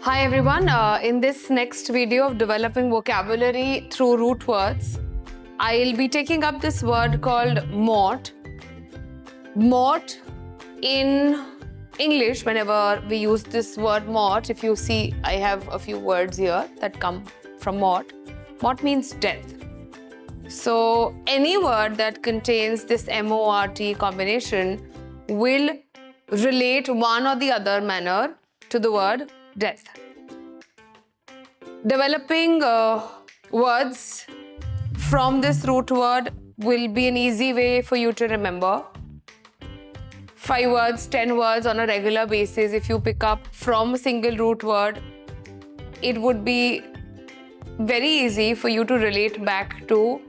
Hi everyone, in this next video of developing vocabulary through root words, I'll be taking up this word called mort. Mort in English, whenever we use this word mort, if you see I have a few words here that come from mort. Mort means death. So any word that contains this mort combination will relate one or the other manner to the word death. Developing words from this root word will be an easy way for you to remember. 5 words, 10 words on a regular basis, if you pick up from a single root word, it would be very easy for you to relate back to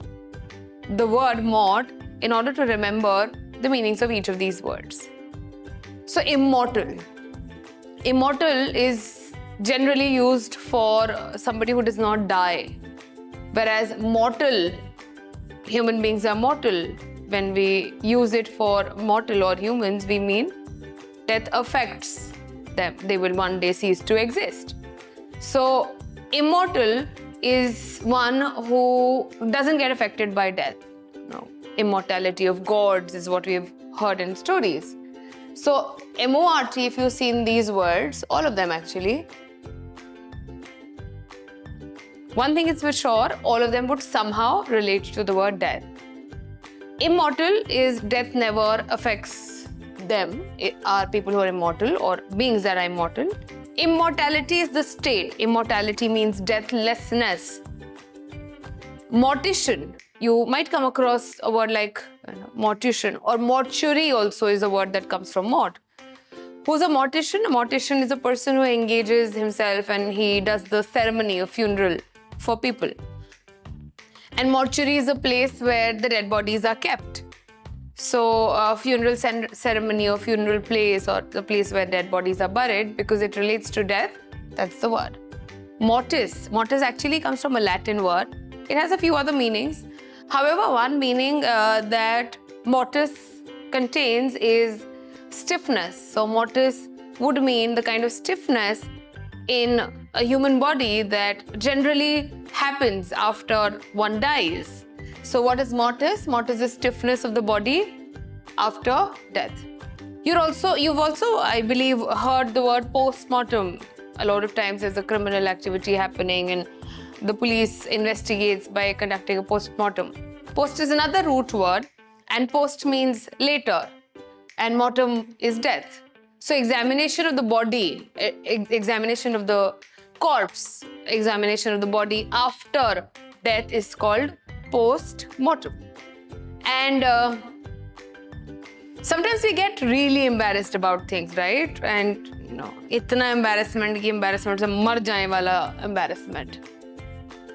the word mort in order to remember the meanings of each of these words. So immortal. Immortal is generally used for somebody who does not die, whereas mortal, human beings are mortal. When we use it for mortal or humans, we mean death affects them. They will one day cease to exist. So immortal is one who doesn't get affected by death. No. Immortality of gods is what we've heard in stories. So mort, if you've seen these words, all of them actually, one thing is for sure, all of them would somehow relate to the word death. Immortal is death never affects them, are people who are immortal or beings that are immortal. Immortality is the state. Immortality means deathlessness. Mortician, you might come across a word like mortician, or mortuary also is a word that comes from mort. Who's a mortician? A mortician is a person who engages himself and he does the ceremony of funeral for people. And mortuary is a place where the dead bodies are kept. So a funeral ceremony or funeral place, or the place where dead bodies are buried, because it relates to death, that's the word. Mortis. Mortis actually comes from a Latin word. It has a few other meanings. However, one meaning that mortis contains is stiffness. So mortis would mean the kind of stiffness in a human body that generally happens after one dies. So what is mortis? Mortis is stiffness of the body after death. You've also, I believe, heard the word post-mortem. A lot of times there's a criminal activity happening and the police investigates by conducting a post-mortem. Post is another root word, and post means later, and mortem is death. So examination of the body, examination of the corpse, examination of the body after death is called post-mortem. And sometimes we get really embarrassed about things, right? And itna embarrassment ki embarrassment se mar jaye wala embarrassment.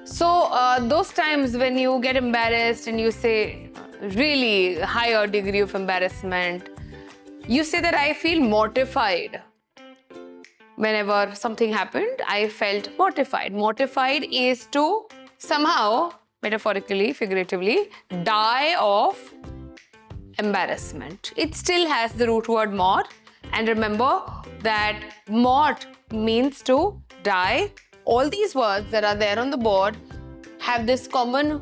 So those times when you get embarrassed and you say really higher degree of embarrassment, you say that I feel mortified. Whenever something happened, I felt mortified. Mortified is to somehow, metaphorically, figuratively, die of embarrassment. It still has the root word mort. And remember that mort means to die. All these words that are there on the board have this common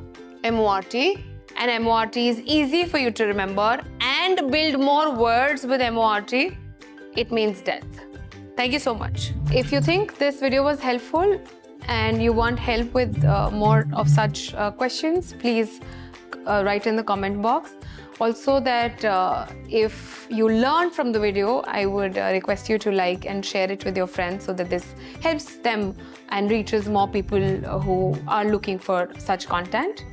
mort. And mort is easy for you to remember and build more words with mort. It means death. Thank you so much. If you think this video was helpful and you want help with more of such questions, please write in the comment box. Also that if you learn from the video, I would request you to like and share it with your friends so that this helps them and reaches more people who are looking for such content.